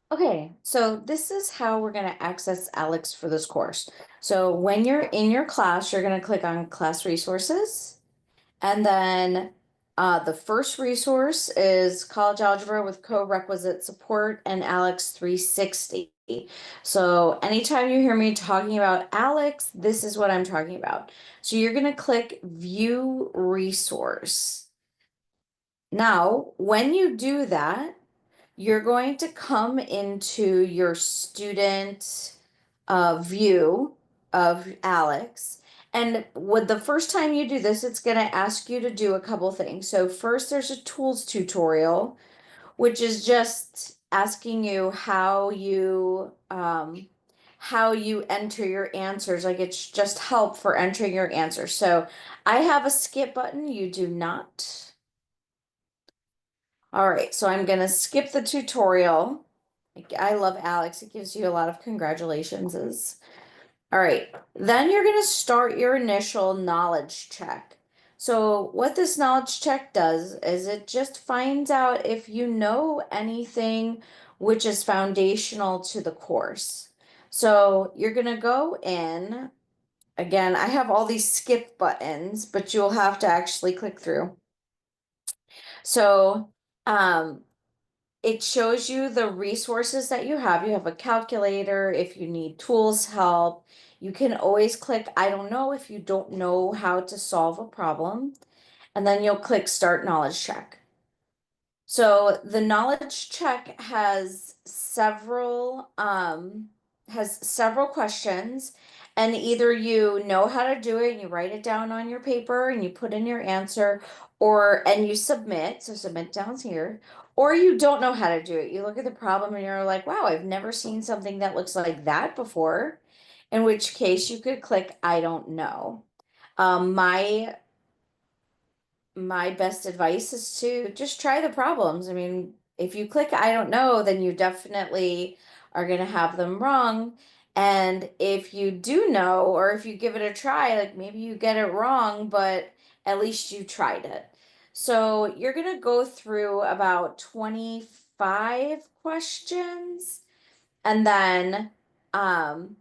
Okay, so this is how we're going to access Alex for this course. So when you're in your class, you're going to click on class resources. And then the first resource is college algebra with co-requisite support and Alex 360. So anytime you hear me talking about Alex, this is what I'm talking about. So you're going to click view resource. Now, when you do that, you're going to come into your student view of Alex. And with the first time you do this, it's going to ask you to do a couple things. So first, there's a tools tutorial, which is just asking you how you enter your answers. Like it's just help for entering your answers. So I have a skip button. You do not. All right, so I'm gonna skip the tutorial. I love Alex. It gives you a lot of congratulations. All right, then you're gonna start your initial knowledge check. So what this knowledge check does is it just finds out if you know anything which is foundational to the course. So you're gonna go in. Again, I have all these skip buttons, but you'll have to actually click through. So, um, it shows you the resources that you have. You have a calculator. If you need tools help, you can always click I don't know if you don't know how to solve a problem. And then you'll click Start Knowledge Check. So the knowledge check has several questions, and either you know how to do it and you write it down on your paper and you put in your answer, or and you submit, so submit down here, or you don't know how to do it. You look at the problem and you're like, wow, I've never seen something that looks like that before, in which case you could click I don't know. My best advice is to just try the problems. I mean, if you click I don't know, then you definitely are going to have them wrong. And if you do know, or if you give it a try, like maybe you get it wrong, but at least you tried it. So you're going to go through about 25 questions, and then um,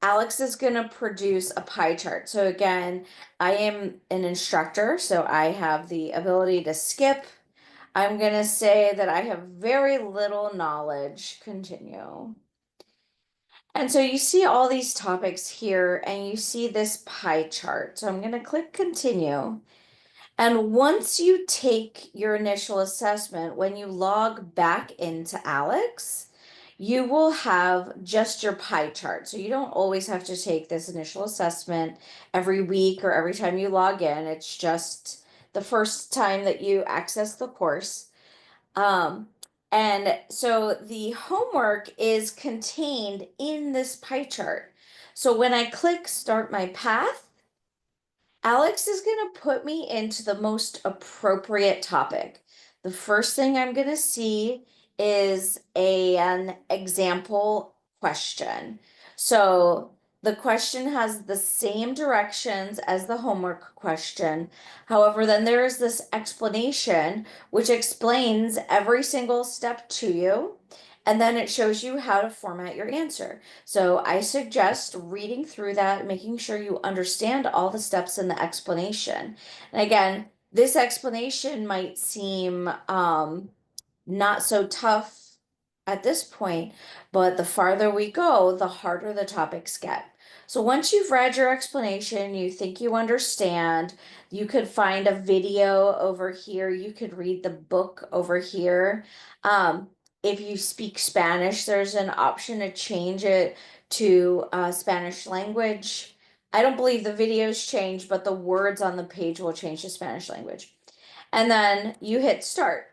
Alex is going to produce a pie chart. So again, I am an instructor, so I have the ability to skip. I'm going to say that I have very little knowledge. Continue. And so you see all these topics here, and you see this pie chart. So I'm going to click continue. And once you take your initial assessment, when you log back into Alex, you will have just your pie chart. So you don't always have to take this initial assessment every week or every time you log in. It's just the first time that you access the course. Um, and so the homework is contained in this pie chart. So when I click Start My Path, Alex is going to put me into the most appropriate topic. The first thing I'm going to see is an example question. So the question has the same directions as the homework question. However, then there is this explanation which explains every single step to you. And then it shows you how to format your answer. So I suggest reading through that, making sure you understand all the steps in the explanation. And again, this explanation might seem not so tough at this point, but the farther we go, the harder the topics get. So once you've read your explanation, you think you understand, you could find a video over here, you could read the book over here. If you speak Spanish, there's an option to change it to Spanish language. I don't believe the videos change, but the words on the page will change to Spanish language. And then you hit start.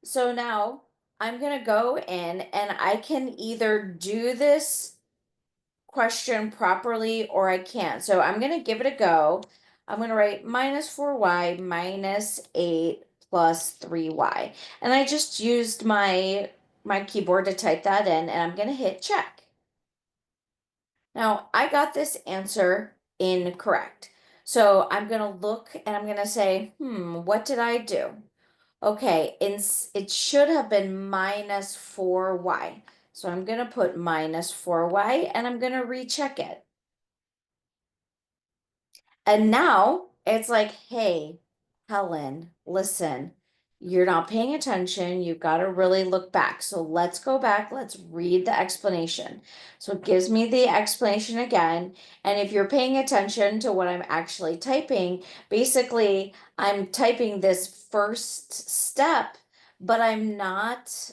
So now I'm going to go in and I can either do this question properly or I can't. So I'm going to give it a go. I'm going to write minus 4y minus 8 plus 3y. And I just used my keyboard to type that in, and I'm going to hit check. Now I got this answer incorrect. So I'm going to look and I'm going to say, what did I do? Okay, it should have been minus 4y. So I'm going to put minus 4y and I'm going to recheck it. And now it's like, hey, Helen, listen, you're not paying attention. You've got to really look back. So let's go back. Let's read the explanation. So it gives me the explanation again. And if you're paying attention to what I'm actually typing, basically, I'm typing this first step, but I'm not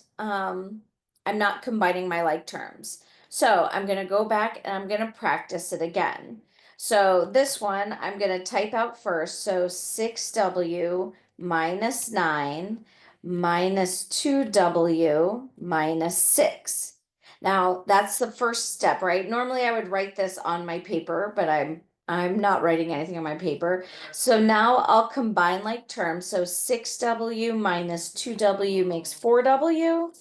combining my like terms. So I'm going to go back and I'm going to practice it again. So this one I'm going to type out first. So 6w minus 9 minus 2w minus 6. Now that's the first step, right? Normally I would write this on my paper, but I'm not writing anything on my paper. So now I'll combine like terms. So 6w minus 2w makes 4w.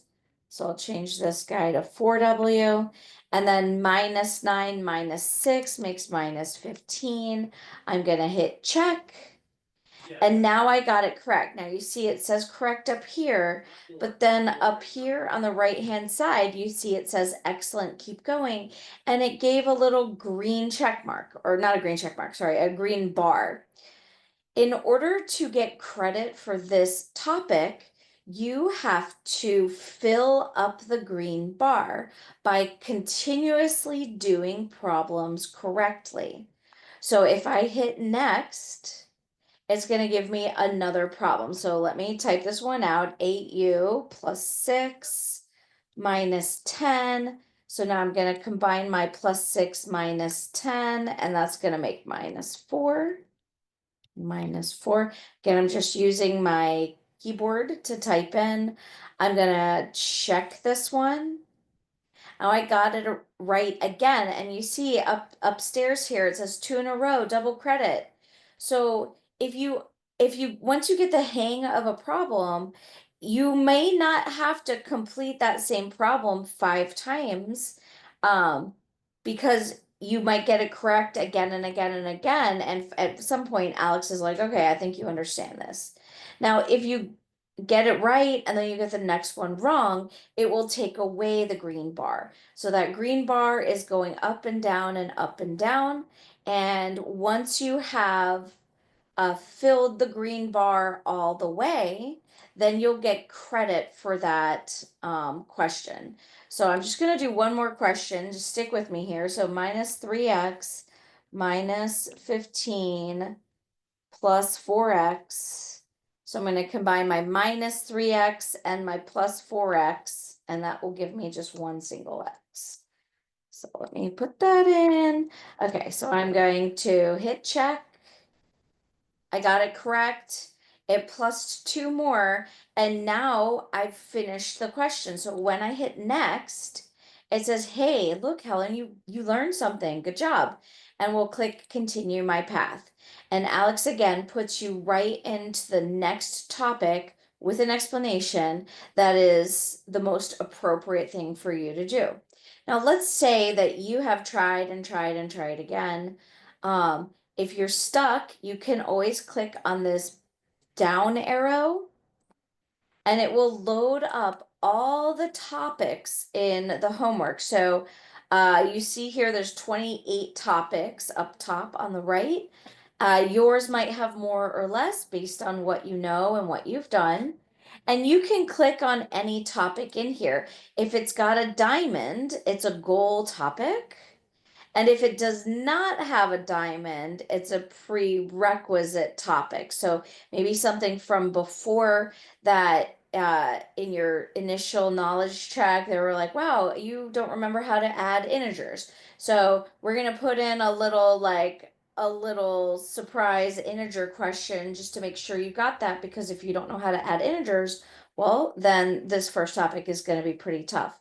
So I'll change this guy to 4w. And then minus 9 minus 6 makes minus 15. I'm going to hit check. And now I got it correct. Now you see it says correct up here, but then up here on the right-hand side, you see it says excellent, keep going. And it gave a little green check mark, or not a green check mark, sorry, a green bar. In order to get credit for this topic, you have to fill up the green bar by continuously doing problems correctly. So if I hit next, it's going to give me another problem. So let me type this one out. 8u plus 6 minus 10. So now I'm going to combine my plus 6 minus 10, and that's going to make minus 4. Minus 4. Again, I'm just using my keyboard to type in. I'm going to check this one. Now I got it right again, and you see upstairs here it says 2 in a row, double credit. So if you once you get the hang of a problem, you may not have to complete that same problem 5 times, because you might get it correct again and again and again. And at some point, Alex is like, okay, I think you understand this. Now, if you get it right and then you get the next one wrong, it will take away the green bar. So that green bar is going up and down and up and down. And once you have filled the green bar all the way, then you'll get credit for that question. So I'm just going to do one more question. Just stick with me here. So minus 3x minus 15 plus 4x. So I'm going to combine my minus 3x and my plus 4x, and that will give me just one single x. So let me put that in. Okay, so I'm going to hit check. I got it correct. It plus 2 more, and now I've finished the question. So when I hit next, it says, hey, look, Helen, you learned something. Good job. And we'll click continue my path. And Alex again puts you right into the next topic with an explanation that is the most appropriate thing for you to do. Now, let's say that you have tried and tried and tried again. If you're stuck, you can always click on this down arrow and it will load up all the topics in the homework. So you see here there's 28 topics up top on the right. Yours might have more or less based on what you know and what you've done. And you can click on any topic in here. If it's got a diamond, it's a goal topic. And if it does not have a diamond, it's a prerequisite topic. So maybe something from before that, in your initial knowledge track, they were like, wow, you don't remember how to add integers. So we're going to put in a little surprise integer question just to make sure you got that, because if you don't know how to add integers, well, then this first topic is going to be pretty tough.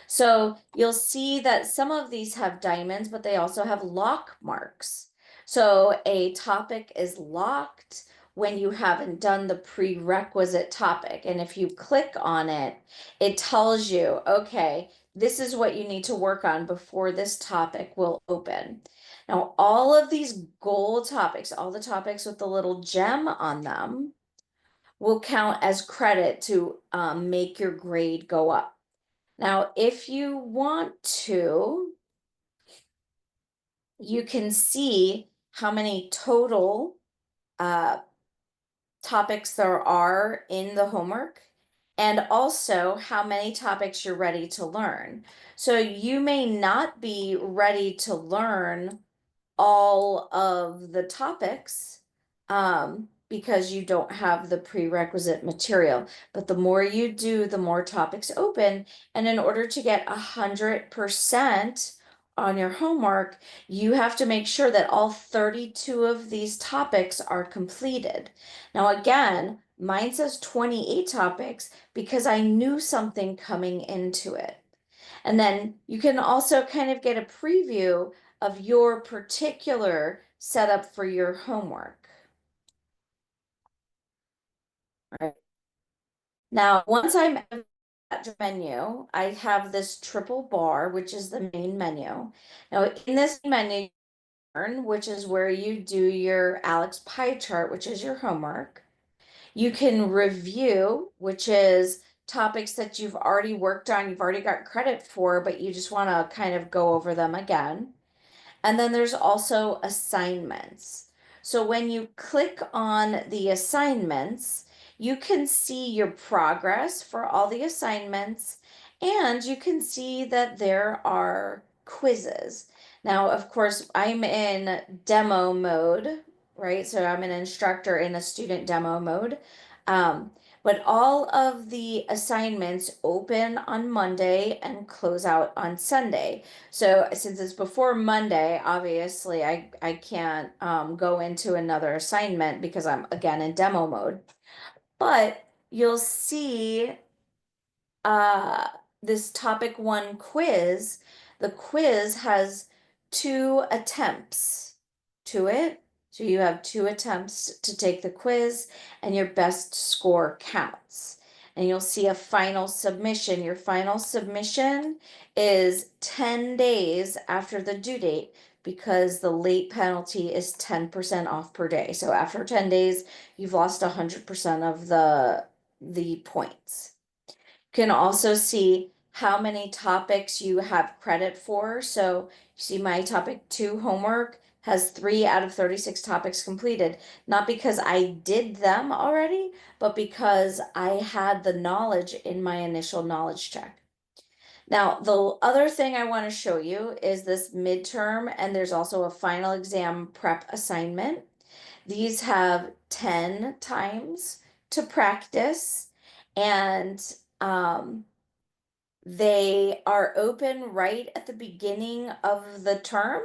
So you'll see that some of these have diamonds, but they also have lock marks. So a topic is locked when you haven't done the prerequisite topic. And if you click on it, it tells you, okay, this is what you need to work on before this topic will open. Now, all of these goal topics, all the topics with the little gem on them, will count as credit to make your grade go up. Now, if you want to, you can see how many total uh, topics there are in the homework and also how many topics you're ready to learn. So you may not be ready to learn all of the topics because you don't have the prerequisite material. But the more you do, the more topics open. And in order to get 100% on your homework, you have to make sure that all 32 of these topics are completed. Now, again, mine says 28 topics because I knew something coming into it. And then you can also kind of get a preview of your particular setup for your homework. All right. Now, once I'm at the menu, I have this triple bar, which is the main menu. Now, in this menu, which is where you do your Aleks pie chart, which is your homework. You can review, which is topics that you've already worked on, you've already got credit for, but you just want to kind of go over them again. And then there's also assignments. So when you click on the assignments, you can see your progress for all the assignments, and you can see that there are quizzes. Now, of course, I'm in demo mode, right? So I'm an instructor in a student demo mode. Um, but all of the assignments open on Monday and close out on Sunday. So since it's before Monday, obviously I can't go into another assignment because I'm again in demo mode. But you'll see uh, this topic one quiz. The quiz has 2 attempts to it. So you have 2 attempts to take the quiz, and your best score counts. And you'll see a final submission. Your final submission is 10 days after the due date because the late penalty is 10% off per day. So after 10 days, you've lost 100% of the points. Can also see how many topics you have credit for. So you see my topic 2 homework has 3 out of 36 topics completed, not because I did them already, but because I had the knowledge in my initial knowledge check. Now, the other thing I want to show you is this midterm, and there's also a final exam prep assignment. These have 10 times to practice, and they are open right at the beginning of the term,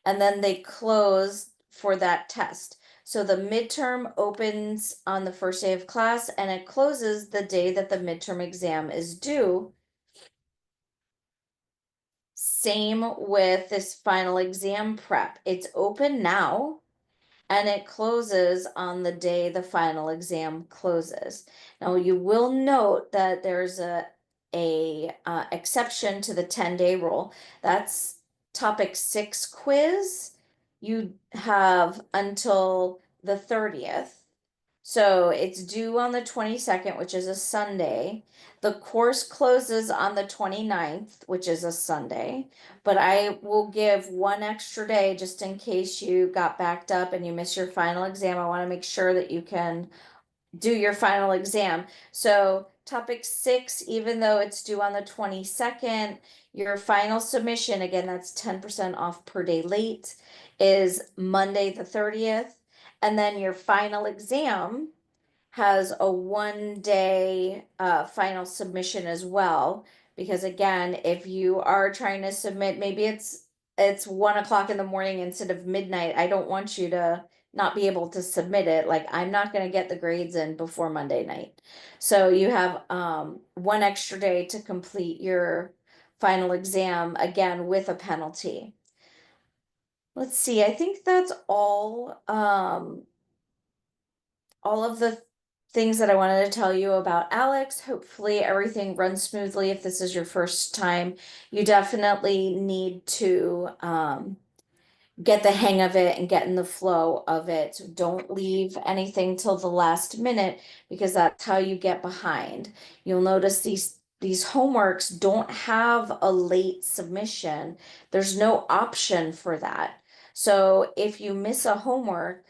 and then they close for that test. So the midterm opens on the first day of class and it closes the day that the midterm exam is due. Same with this final exam prep. It's open now and it closes on the day the final exam closes. Now you will note that there's a exception to the 10-day rule. That's topic 6 quiz. You have until the 30th. So it's due on the 22nd, which is a Sunday. The course closes on the 29th, which is a Sunday. But I will give 1 extra day just in case you got backed up and you miss your final exam. I want to make sure that you can do your final exam. So topic 6, even though it's due on the 22nd, your final submission, again, that's 10% off per day late, is Monday the 30th. And then your final exam has a 1 day final submission as well. Because again, if you are trying to submit, maybe it's 1 o'clock in the morning instead of midnight. I don't want you to not be able to submit it. Like I'm not going to get the grades in before Monday night. So you have 1 extra day to complete your final exam again with a penalty. Let's see, I think that's all of the things that I wanted to tell you about Aleks. Hopefully everything runs smoothly. If this is your first time, you definitely need to get the hang of it and get in the flow of it. So don't leave anything till the last minute because that's how you get behind. You'll notice these homeworks don't have a late submission. There's no option for that. So if you miss a homework,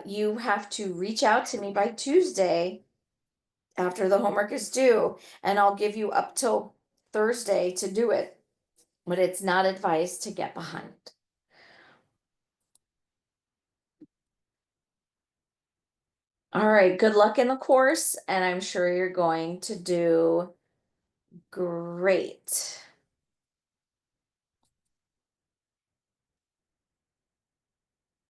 you have to reach out to me by Tuesday after the homework is due, and I'll give you up till Thursday to do it. But it's not advised to get behind. All right, good luck in the course, and I'm sure you're going to do great.